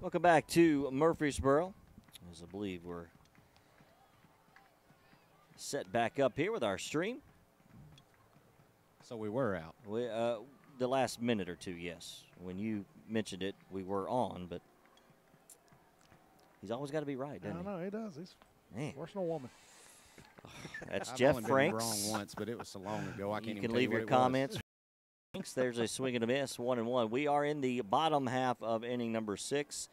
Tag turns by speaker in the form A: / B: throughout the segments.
A: Welcome back to Murfreesboro. As I believe we're set back up here with our stream.
B: So we were out.
A: The last minute or two, yes. When you mentioned it, we were on, but he's always got to be right, doesn't he?
C: I know, he does. He's worse than a woman.
A: That's
B: I've
A: Jeff
B: only
A: Franks.
B: been wrong once, but it was so long ago. I can't
A: You
B: even
A: can
B: tell
A: leave
B: what
A: your
B: it was.
A: comments. There's a swing and a miss, 1-1. We are in the bottom half of inning number 6.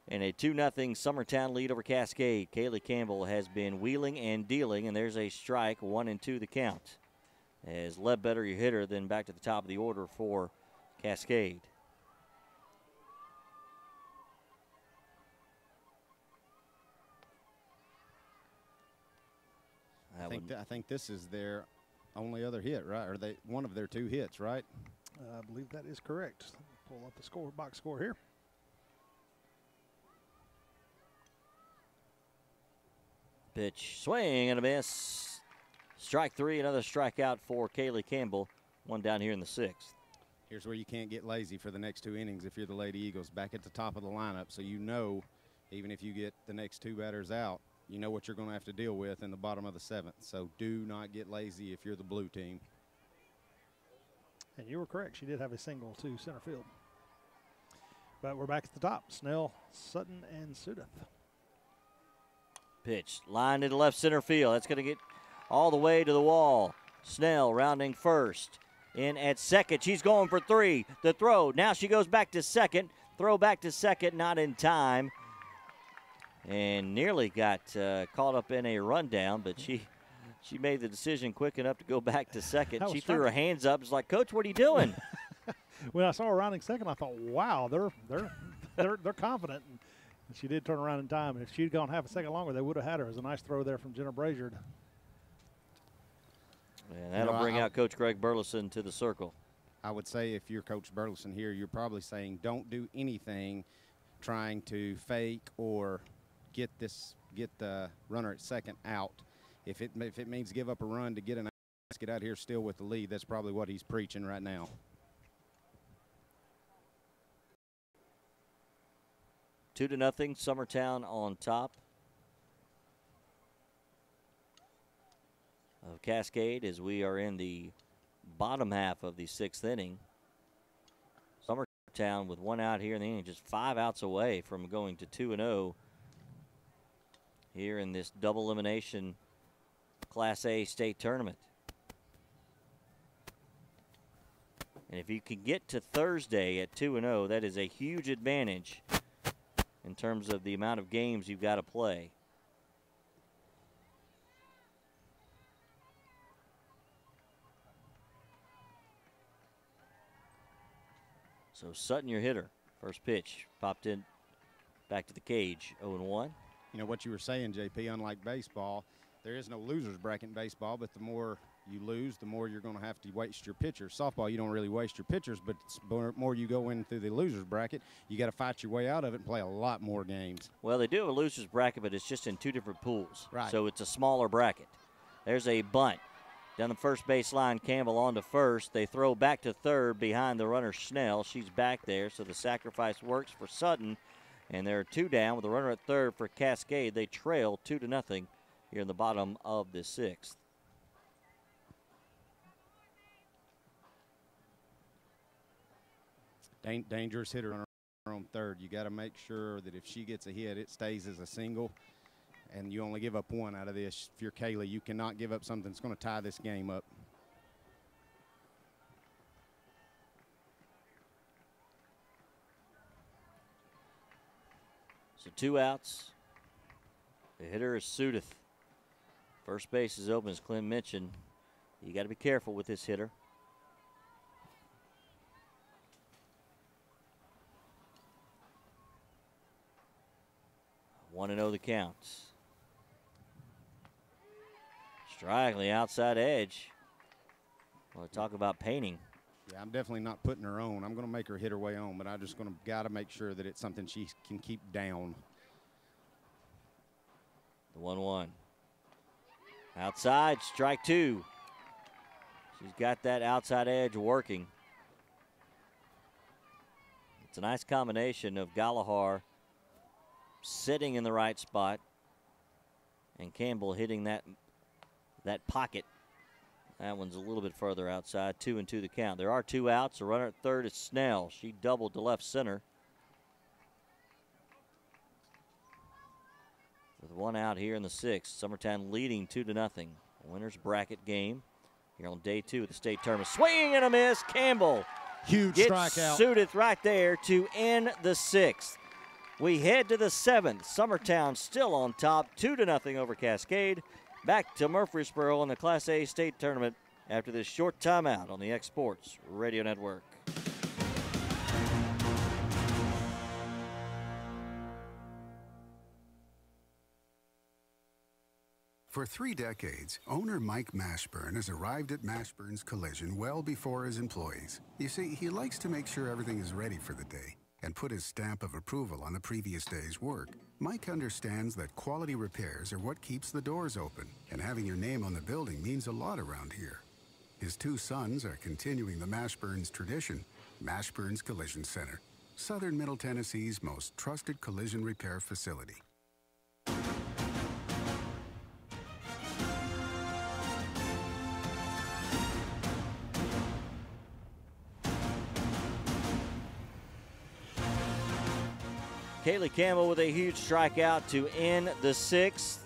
A: And a 2-0 Summertown lead over Cascade. Kaylee Campbell has been wheeling and dealing, and there's a strike, 1-2 the count. As Ledbetter, your hitter, then back to the top of the order for Cascade.
B: I think this is their only other hit, right? Or one of their 2 hits, right?
C: I believe that is correct. Pull up the box score here.
A: Pitch, swing and a miss. Strike 3, another strikeout for Kaylee Campbell. One down here in the 6th.
B: Here's where you can't get lazy for the next 2 innings if you're the Lady Eagles. Back at the top of the lineup, so you know, even if you get the next 2 batters out, you know what you're going to have to deal with in the bottom of the 7th. So do not get lazy if you're the blue team.
C: And you were correct. She did have a single to center field. But we're back at the top. Snell, Sutton, and Sudeth.
A: Pitch, line into left center field. That's going to get all the way to the wall. Snell rounding first. In at second. She's going for 3. The throw. Now she goes back to second. Throw back to second, not in time. And nearly got caught up in a rundown, but she made the decision quick enough to go back to second. She threw her hands up. It's like, Coach, what are you doing?
C: When I saw her rounding second, I thought, wow, they're confident. And she did turn around in time. And if she'd gone half a second longer, they would have had her. It was a nice throw there from Jenna Brazier.
A: And that'll bring out Coach Greg Burleson to the circle.
B: I would say if you're Coach Burleson here, you're probably saying don't do anything trying to fake or get the runner at second out. If it means give up a run to get get out here still with the lead, that's probably what he's preaching right now.
A: 2-0, Summertown on top of Cascade as we are in the bottom half of the 6th inning. Summertown with 1 out here in the inning, just 5 outs away from going to 2-0 here in this double elimination Class A state tournament. And if you can get to Thursday at 2-0, that is a huge advantage in terms of the amount of games you've got to play. So Sutton, your hitter. First pitch popped in back to the cage, 0-1.
B: You know what you were saying, JP, unlike baseball, there is no loser's bracket in baseball, but the more you lose, the more you're going to have to waste your pitchers. Softball, you don't really waste your pitchers, but the more you go in through the loser's bracket, you got to fight your way out of it and play a lot more games.
A: Well, they do have a loser's bracket, but it's just in 2 different pools.
B: Right.
A: So it's a smaller bracket. There's a bunt. Down the first baseline, Campbell on to first. They throw back to third behind the runner Snell. She's back there, so the sacrifice works for Sutton. And there are 2 down with a runner at third for Cascade. They trail 2-0 here in the bottom of the 6th.
B: Dangerous hitter on her own third. You got to make sure that if she gets a hit, it stays as a single, and you only give up 1 out of this. If you're Kaylee, you cannot give up something that's going to tie this game up.
A: So 2 outs. The hitter is Sudeth. First base is open, as Clint mentioned. You got to be careful with this hitter. 1-0 the count. Strike on the outside edge. Well, talk about painting.
B: Yeah, I'm definitely not putting her on. I'm going to make her hit her way on, but I'm just going to got to make sure that it's something she can keep down.
A: The 1-1. Outside, strike 2. She's got that outside edge working. It's a nice combination of Gallagher sitting in the right spot and Campbell hitting that pocket. That one's a little bit further outside. 2-2 the count. There are 2 outs. The runner at third is Snell. She doubled to left center. With 1 out here in the 6th. Summertown leading 2-0. Winners bracket game here on day 2 of the state tournament. Swing and a miss. Campbell
B: huge
A: gets
B: strikeout.
A: suited right there to end the 6th. We head to the 7th. Summertown still on top, 2-0 over Cascade. Back to Murfreesboro in the Class A state tournament after this short timeout on the X Sports Radio Network.
D: For 3 decades, owner Mike Mashburn has arrived at Mashburn's Collision well before his employees. You see, he likes to make sure everything is ready for the day and put his stamp of approval on the previous day's work. Mike understands that quality repairs are what keeps the doors open, and having your name on the building means a lot around here. His 2 sons are continuing the Mashburn's tradition, Mashburn's Collision Center, Southern Middle Tennessee's most trusted collision repair facility.
A: Kaylee Campbell with a huge strikeout to end the 6th.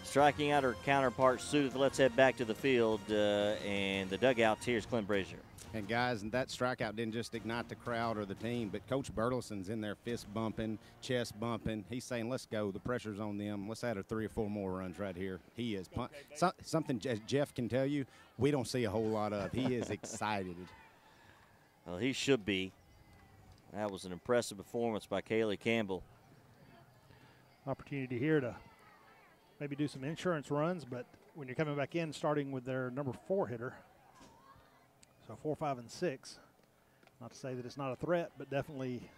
A: Striking out her counterpart, Sudith. Let's head back to the field and the dugouts. Here's Clint Brazier.
B: And guys, that strikeout didn't just ignite the crowd or the team, but Coach Burleson's in there fist bumping, chest bumping. He's saying, let's go. The pressure's on them. Let's add 3 or 4 more runs right here. He is. Something Jeff can tell you, we don't see a whole lot of. He is excited.
A: Well, he should be. That was an impressive performance by Kaylee Campbell.
C: Opportunity here to maybe do some insurance runs, but when you're coming back in, starting with their number 4 hitter, so 4, 5, and 6, not to say that it's not a threat, but definitely.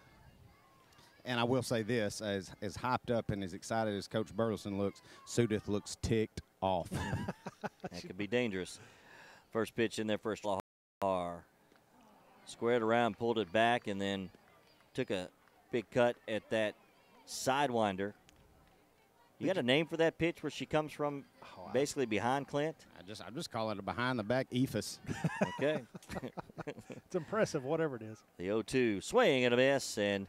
B: And I will say this, as hyped up and as excited as Coach Burleson looks, Sudith looks ticked off.
A: That could be dangerous. First pitch in there for Lahar. Squared around, pulled it back, and then took a big cut at that sidewinder. You got a name for that pitch where she comes from, basically behind Clint?
B: I'm just calling it a behind the back ephus.
A: Okay.
C: It's impressive, whatever it is.
A: The 0-2 swing and a miss, and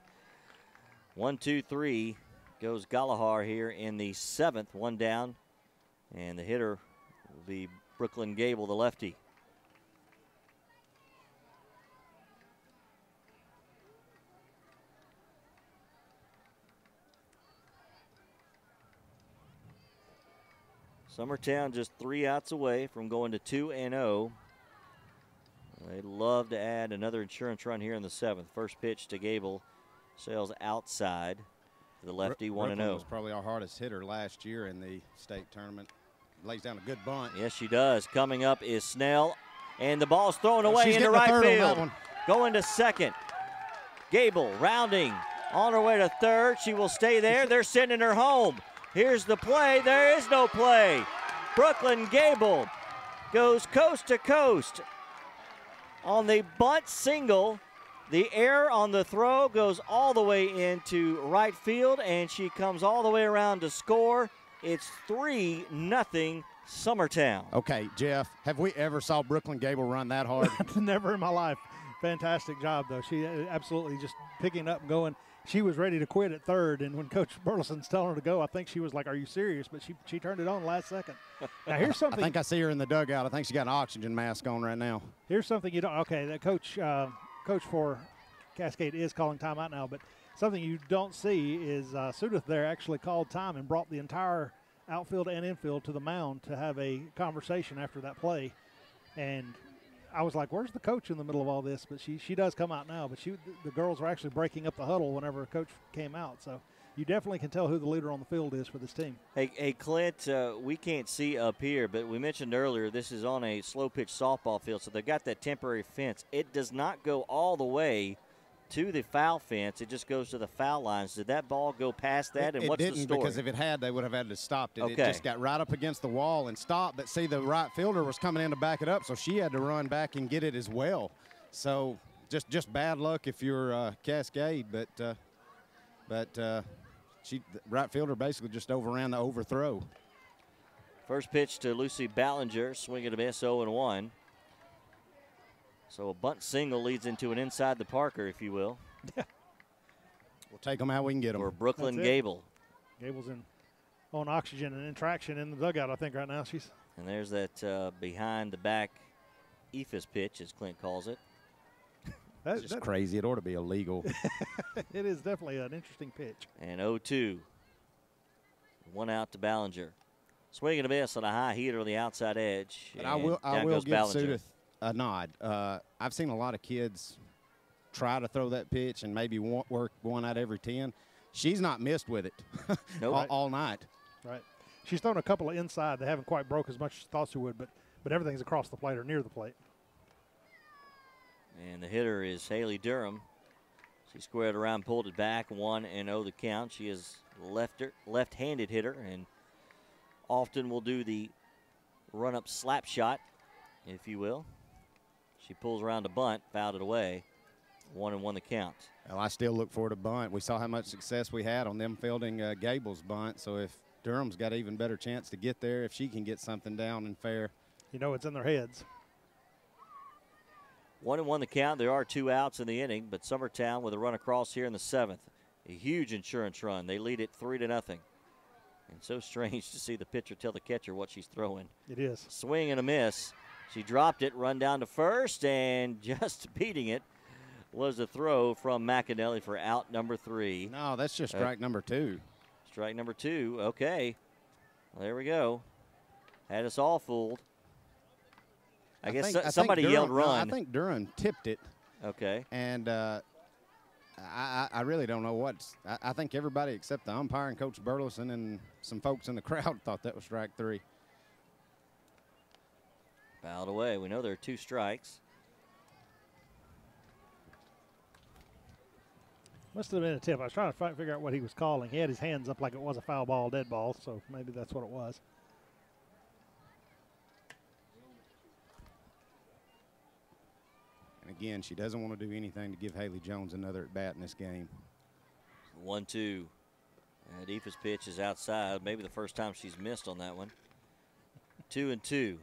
A: 1-2-3 goes Gallagher here in the 7th, 1 down, and the hitter will be Brooklyn Gable, the lefty. Summertown just 3 outs away from going to 2-0. They'd love to add another insurance run here in the 7th. First pitch to Gable sails outside to the lefty, 1-0.
B: Was probably our hardest hitter last year in the state tournament. Lays down a good bunt.
A: Yes, she does. Coming up is Snell, and the ball's thrown away into right field. Going to second. Gable rounding on her way to third. She will stay there. They're sending her home. Here's the play. There is no play. Brooklyn Gable goes coast to coast on the bunt single. The error on the throw goes all the way into right field, and she comes all the way around to score. It's 3-0 Summertown.
B: Okay, Jeff, have we ever saw Brooklyn Gable run that hard?
C: Never in my life. Fantastic job, though. She absolutely just picking up and going. She was ready to quit at third, and when Coach Burleson's telling her to go, I think she was like, are you serious? But she turned it on last second. Now, here's something.
B: I think I see her in the dugout. I think she got an oxygen mask on right now.
C: Here's something you don't – okay, that coach for Cascade is calling timeout now, but something you don't see is Sudith there actually called time and brought the entire outfield and infield to the mound to have a conversation after that play. And I was like, where's the coach in the middle of all this? But she does come out now. But the girls were actually breaking up the huddle whenever Coach came out. So you definitely can tell who the leader on the field is for this team.
A: Hey Clint, we can't see up here, but we mentioned earlier this is on a slow-pitch softball field, so they've got that temporary fence. It does not go all the way to the foul fence. It just goes to the foul lines. Did that ball go past that, and what's the story?
B: It didn't, because if it had, they would have had to stop it.
A: Okay.
B: It just got right up against the wall and stopped. But see, the right fielder was coming in to back it up, so she had to run back and get it as well. So Just bad luck if you're Cascade, but right fielder basically just overran the overthrow.
A: First pitch to Lucy Ballinger, swing and a miss, 0-1. So a bunt single leads into an inside the Parker, if you will.
B: We'll take them how we can get them.
A: Or Brooklyn Gable.
C: Gable's on oxygen and in traction in the dugout, I think, right now.
A: And there's that behind the back ephus pitch, as Clint calls it.
B: That's just crazy. It ought to be illegal.
C: It is definitely an interesting pitch.
A: And 0-2. One out to Ballinger. Swing and a miss on a high heater on the outside edge.
B: But I will give Sudeth a nod. I've seen a lot of kids try to throw that pitch and maybe work 1 out every 10. She's not missed with it all night.
C: Right. She's thrown a couple of inside that haven't quite broke as much as she thought she would, but everything's across the plate or near the plate.
A: And the hitter is Haley Durham. She squared around, pulled it back, 1-0 the count. She is left-handed hitter and often will do the run-up slap shot, if you will. She pulls around a bunt, fouled it away. 1-1 the count.
B: Well, I still look for the bunt. We saw how much success we had on them fielding Gable's bunt. So if Durham's got an even better chance to get there, if she can get something down and fair.
C: You know it's in their heads.
A: 1-1 the count. There are 2 outs in the inning, but Summertown with a run across here in the 7th. A huge insurance run. They lead it 3-0. And so strange to see the pitcher tell the catcher what she's throwing.
C: It is.
A: Swing and a miss. She dropped it, run down to first, and just beating it was a throw from McAnally for out number 3.
B: No, that's just strike number 2.
A: Strike number 2. Okay. Well, there we go. Had us all fooled. I guess somebody yelled run.
B: No, I think Durham tipped it.
A: Okay.
B: And I really don't know what. I think everybody except the umpire and Coach Burleson and some folks in the crowd thought that was strike 3.
A: Fouled away. We know there are 2 strikes.
C: Must have been a tip. I was trying to figure out what he was calling. He had his hands up like it was a foul ball, dead ball, so maybe that's what it was.
B: And again, she doesn't want to do anything to give Haley Jones another at bat in this game.
A: 1-2. And Aoife's pitch is outside. Maybe the first time she's missed on that one. 2-2.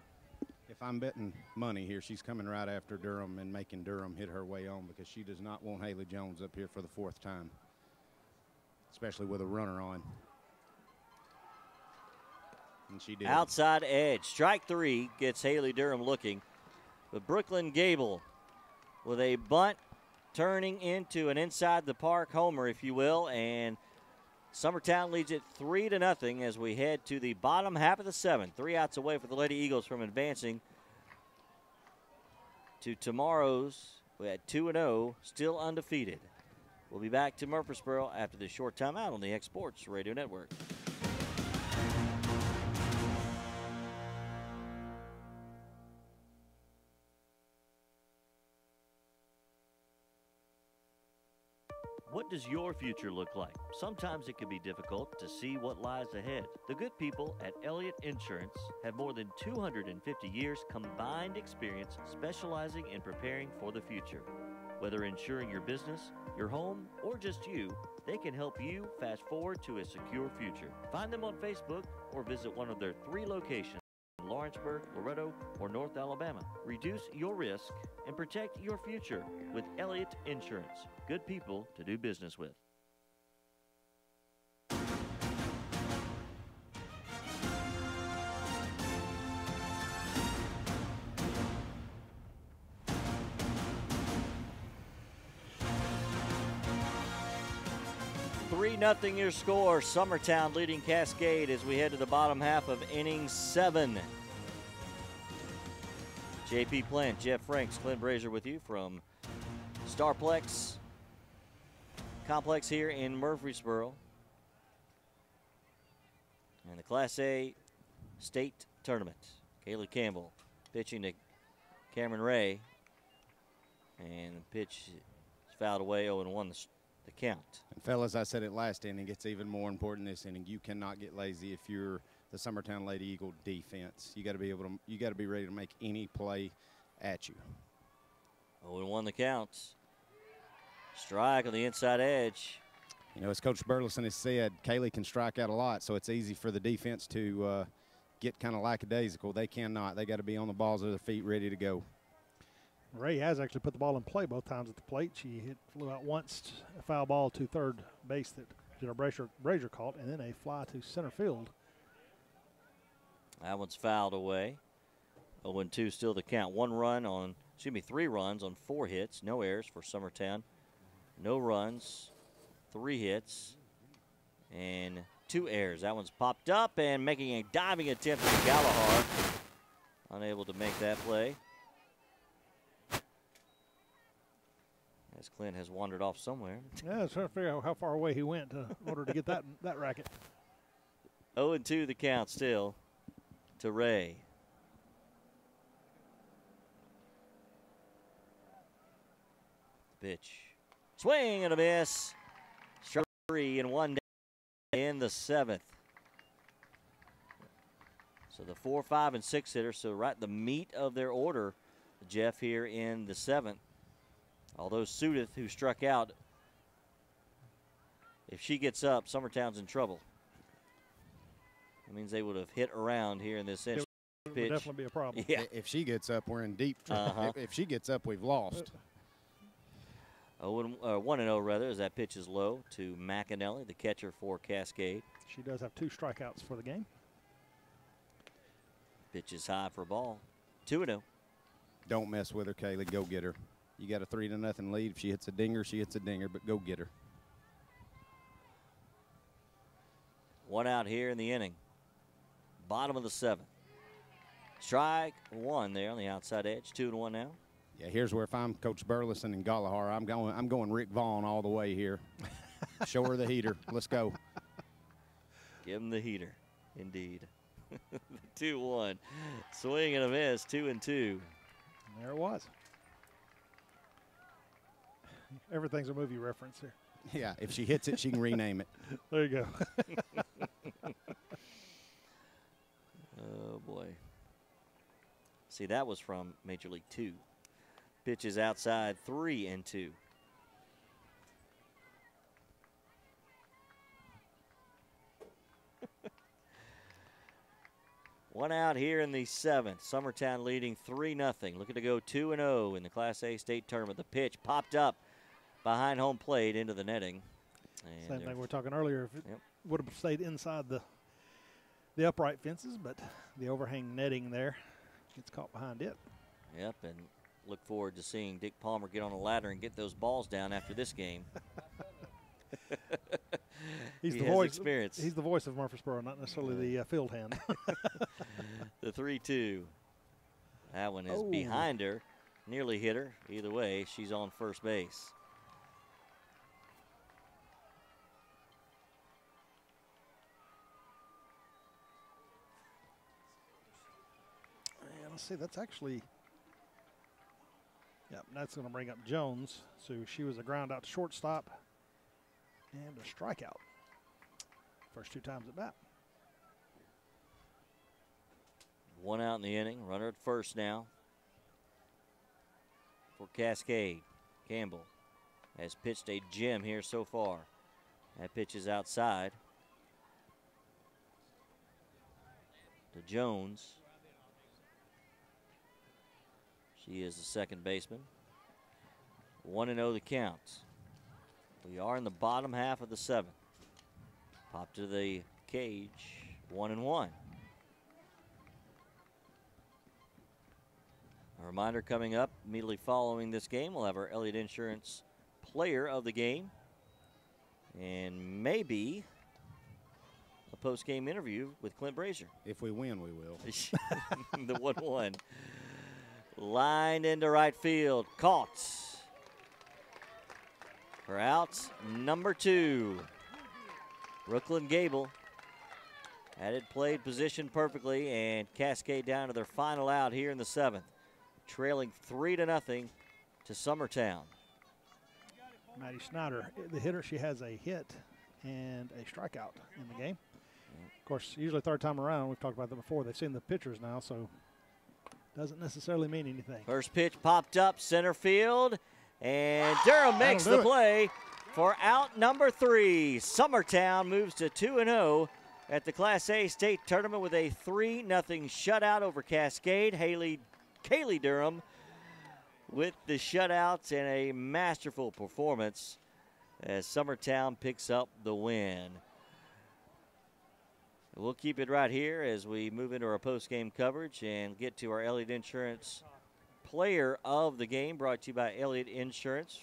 B: If I'm betting money here, she's coming right after Durham and making Durham hit her way on because she does not want Haley Jones up here for the 4th time, especially with a runner on. And she did.
A: Outside edge. Strike 3 gets Haley Durham looking. But Brooklyn Gable with a bunt turning into an inside the park homer, if you will, and Summertown leads it 3-0 as we head to the bottom half of the 7th. 3 outs away for the Lady Eagles from advancing to tomorrow's at 2-0, still undefeated. We'll be back to Murfreesboro after this short timeout on the X Sports Radio Network. What does your future look like? Sometimes it can be difficult to see what lies ahead. The good people at Elliott Insurance have more than 250 years combined experience specializing in preparing for the future. Whether insuring your business, your home, or just you, they can help you fast forward to a secure future. Find them on Facebook or visit one of their 3 locations in Lawrenceburg, Loretto, or North Alabama. Reduce your risk and protect your future with Elliott Insurance. Good people to do business with. Nothing your score. Summertown leading Cascade as we head to the bottom half of inning 7. JP Plant, Jeff Franks, Clint Brazier with you from Starplex Complex here in Murfreesboro. And the Class A state tournament. Kaylee Campbell pitching to Cameron Ray. And the pitch is fouled away, 0-1 the count.
B: And fellas, I said it last inning, it's even more important this inning. You cannot get lazy if you're the Summertown Lady Eagle defense. You got to be ready to make any play at you.
A: 0-1 the counts. Strike on the inside edge.
B: You know, as Coach Burleson has said, Kaylee can strike out a lot, so it's easy for the defense to get kind of lackadaisical. They cannot. They got to be on the balls of their feet, ready to go.
C: Ray has actually put the ball in play both times at the plate. She flew out once, a foul ball to third base that Jenna Brazier caught, and then a fly to center field.
A: That one's fouled away. 0-2 still the count. 3 runs on 4 hits. No errors for Summertown. No runs, 3 hits, and 2 errors. That one's popped up and making a diving attempt at Gallagher. Unable to make that play. As Clint has wandered off somewhere.
C: Yeah, I was trying to figure out how far away he went in order to get that racket.
A: 0-2 the count still to Ray. Pitch. Swing and a miss. Strike 3 in 1 in the 7th. So the 4, 5, and 6 hitters, so right the meat of their order, Jeff, here in the 7th. Although Sudith, who struck out, if she gets up, Summertown's in trouble. That means they would have hit around here in this pitch.
C: It would definitely be a problem.
B: Yeah. If she gets up, we're in deep trouble. If she gets up, we've lost.
A: 1-0 rather, as that pitch is low to McAnally, the catcher for Cascade.
C: She does have 2 strikeouts for the game.
A: Pitch is high for a ball. 2-0.
B: Don't mess with her, Kaylee. Go get her. You got a 3-0 lead. If she hits a dinger, she hits a dinger, but go get her.
A: 1 out here in the inning. Bottom of the 7th. Strike 1 there on the outside edge. 2-1 now.
B: Yeah, here's where if I'm Coach Burleson and Gallagher, I'm going Rick Vaughn all the way here. Show her the heater. Let's go.
A: Give him the heater, indeed. 2-1. Swing and a miss. 2-2.
C: There it was. Everything's a movie reference here.
B: Yeah, if she hits it, she can rename it.
C: There you go.
A: Oh, boy. See, that was from Major League 2. Pitches outside 3-2. One out here in the 7th. Summertown leading 3-0. Looking to go 2-0 in the Class A state tournament. The pitch popped up behind home plate into the netting. And
C: same thing we were talking earlier. If it would have stayed inside the upright fences, but the overhang netting there gets caught behind it.
A: Yep, and look forward to seeing Dick Palmer get on a ladder and get those balls down after this game.
C: He's the voice of Murfreesboro, not necessarily the field hand.
A: The 3-2. That one is behind her. Nearly hit her. Either way, she's on first base.
C: Yeah, let's see. That's actually. Yep, that's going to bring up Jones. So she was a ground out to shortstop and a strikeout. First 2 times at bat.
A: 1 out in the inning. Runner at first now for Cascade. Campbell has pitched a gem here so far. That pitch is outside to Jones. She is the second baseman. 1-0 the count. We are in the bottom half of the 7th. Pop to the cage. 1-1. A reminder coming up immediately following this game, we'll have our Elliott Insurance Player of the Game and maybe a post-game interview with Clint Brazier.
B: If we win, we will.
A: The 1-1. Lined into right field. Caught. For out number 2. Brooklyn Gable had it played position perfectly, and Cascade down to their final out here in the 7th. Trailing 3-0 to Summertown.
C: Maddie Snyder, the hitter, she has a hit and a strikeout in the game. Of course, usually third time around, we've talked about that before. They've seen the pitchers now, so doesn't necessarily mean anything.
A: First pitch popped up center field, and Durham makes the play for out number 3. Summertown moves to 2-0 at the Class A state tournament with a 3-0 shutout over Cascade. Kaylee Durham with the shutouts and a masterful performance as Summertown picks up the win. We'll keep it right here as we move into our post-game coverage and get to our Elliott Insurance Player of the Game, brought to you by Elliott Insurance.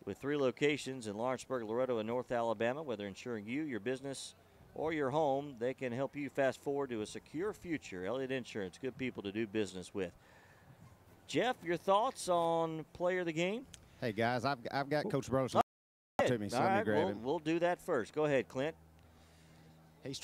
A: With 3 locations in Lawrenceburg, Loretto, and North Alabama, whether insuring you, your business, or your home, they can help you fast forward to a secure future. Elliott Insurance, good people to do business with. Jeff, your thoughts on Player of the Game?
B: Hey, guys, I've got Coach Burleson to me, so
A: all
B: let me
A: right,
B: grab him.
A: We'll do that first. Go ahead, Clint.
B: He's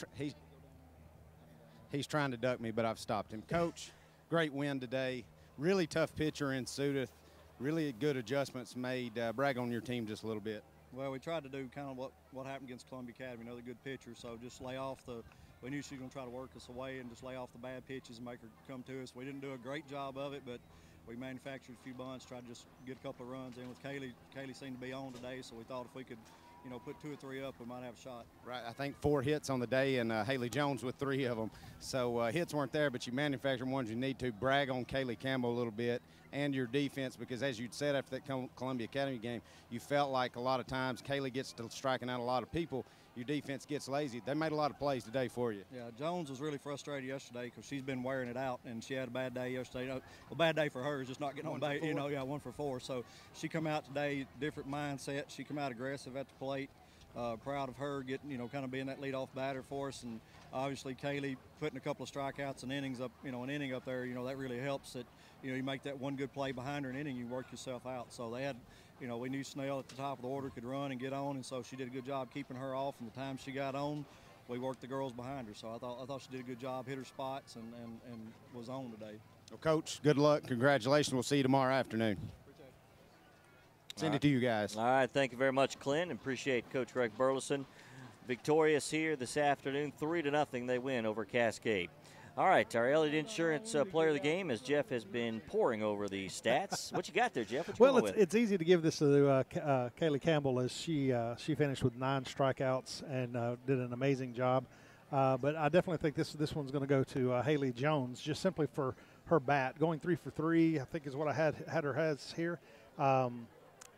B: trying to duck me, but I've stopped him. Coach, great win today. Really tough pitcher in Sudeth. Really good adjustments made. Brag on your team just a little bit.
E: Well, we tried to do kind of what happened against Columbia Academy, another good pitcher. So just lay off we knew she was going to try to work us away and just lay off the bad pitches and make her come to us. We didn't do a great job of it, but we manufactured a few bunts, tried to just get a couple of runs in with Kaylee. Kaylee seemed to be on today, so we thought if we could, put 2 or 3 up, we might have a shot.
B: Right, I think 4 hits on the day, and Haley Jones with 3 of them. So hits weren't there, but you manufactured ones you need to. Brag on Kaylee Campbell a little bit and your defense, because as you'd said after that Columbia Academy game, you felt like a lot of times Kaylee gets to striking out a lot of people. Your defense gets lazy. They made a lot of plays today for you.
E: Yeah, Jones was really frustrated yesterday because she's been wearing it out, and she had a bad day yesterday. A bad day for her is just not getting on base. 1 for 4. So she come out today, different mindset. She come out aggressive at the plate. Proud of her getting, kind of being that leadoff batter for us, and obviously Kaylee putting a couple of strikeouts and innings up, an inning up there, that really helps. That you make that one good play behind her an inning, you work yourself out. So they had, we knew Snell at the top of the order could run and get on, and so she did a good job keeping her off. And the time she got on, we worked the girls behind her. So I thought she did a good job, hit her spots, and was on today.
B: Well, Coach, good luck, congratulations. We'll see you tomorrow afternoon. Send it to you guys.
A: All right, thank you very much, Clint. Appreciate Coach Greg Burleson. Victorious here this afternoon, 3-0 they win over Cascade. All right, our Elliott Insurance Player of the Game, as Jeff has been pouring over the stats. What you got there, Jeff?
C: Well, it's easy to give this to Kaylee Campbell, as she finished with 9 strikeouts and did an amazing job. But I definitely think this one's going to go to Haley Jones, just simply for her bat. Going 3 for 3, I think, is what I had her has here.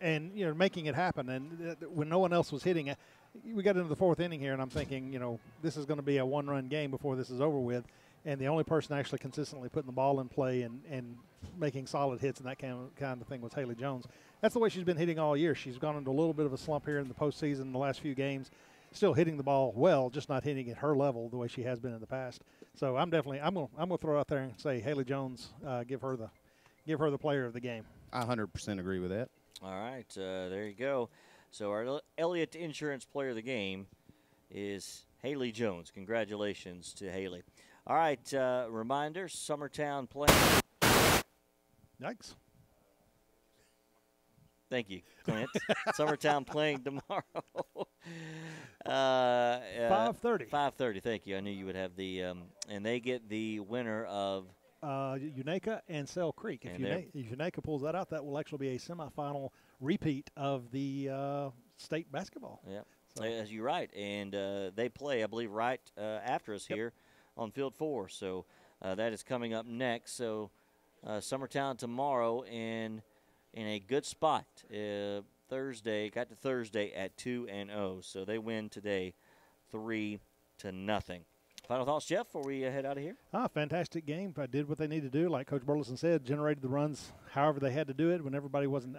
C: And, making it happen. And when no one else was hitting it, we got into the 4th inning here, and I'm thinking, this is going to be a 1-run game before this is over with. And the only person actually consistently putting the ball in play and making solid hits and that kind of thing was Haley Jones. That's the way she's been hitting all year. She's gone into a little bit of a slump here in the postseason, the last few games. Still hitting the ball well, just not hitting at her level the way she has been in the past. So I'm gonna throw out there and say Haley Jones, give her the Player of the Game.
B: I 100% agree with that.
A: All right, there you go. So our Elliott Insurance Player of the Game is Haley Jones. Congratulations to Haley. All right, reminder, Summertown playing.
C: Yikes.
A: Thank you, Clint. Summertown playing tomorrow.
C: 5:30.
A: 5:30, thank you. I knew you would have the and they get the winner of
C: Unaka and Sell Creek. If Unaka pulls that out, that will actually be a semifinal repeat of the state basketball.
A: Yeah, so. As you're right. And they play, I believe, right after us here on Field 4. So that is coming up next. So Summertown tomorrow in a good spot. Thursday, got to Thursday at 2-0. So they win today 3-0. Final thoughts, Jeff, before we head out of here?
C: Fantastic game. I did what they needed to do. Like Coach Burleson said, generated the runs however they had to do it when everybody wasn't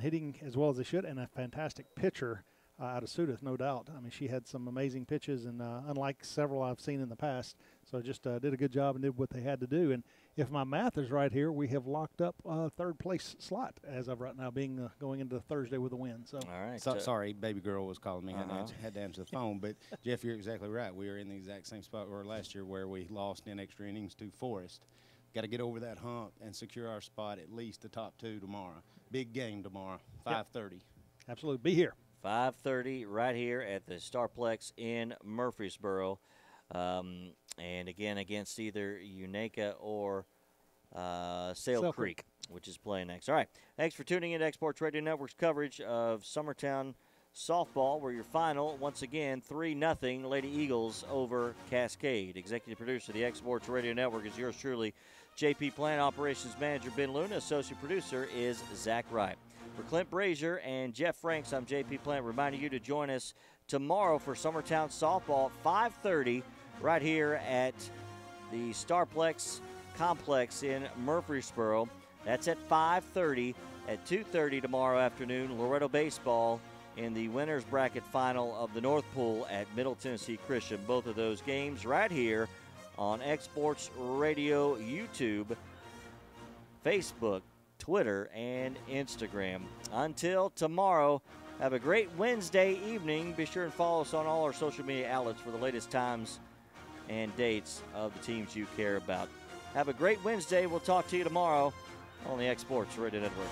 C: hitting as well as they should, and a fantastic pitcher out of Sudeth, no doubt. I mean, she had some amazing pitches, and unlike several I've seen in the past. So just did a good job and did what they had to do. And if my math is right here, we have locked up a 3rd place slot as of right now, being going into Thursday with a win. So
A: all right.
B: Sorry, baby girl was calling me. Had to answer the phone. But Jeff, you're exactly right. We are in the exact same spot we were last year, where we lost in extra innings to Forest. Got to get over that hump and secure our spot, at least the top 2 tomorrow. Big game tomorrow, 5:30.
C: Absolutely, be here.
A: 5:30 right here at the Starplex in Murfreesboro. And again, against either Unaka or Sale Creek, which is playing next. All right. Thanks for tuning in to Exports Radio Network's coverage of Summertown softball, where your final, once again, 3-0 Lady Eagles over Cascade. Executive producer of the Exports Radio Network is yours truly, JP Plant. Operations Manager Ben Luna. Associate producer is Zach Wright. For Clint Brazier and Jeff Franks, I'm JP Plant, reminding you to join us tomorrow for Summertown softball at 5:30 right here at the Starplex Complex in Murfreesboro. That's at 5:30. At 2:30 tomorrow afternoon, Loretto Baseball in the winners bracket final of the North Pool at Middle Tennessee Christian. Both of those games right here on Exports Radio, YouTube, Facebook, Twitter, and Instagram. Until tomorrow, have a great Wednesday evening. Be sure and follow us on all our social media outlets for the latest times and dates of the teams you care about. Have a great Wednesday. We'll talk to you tomorrow on the Exports Radio Network.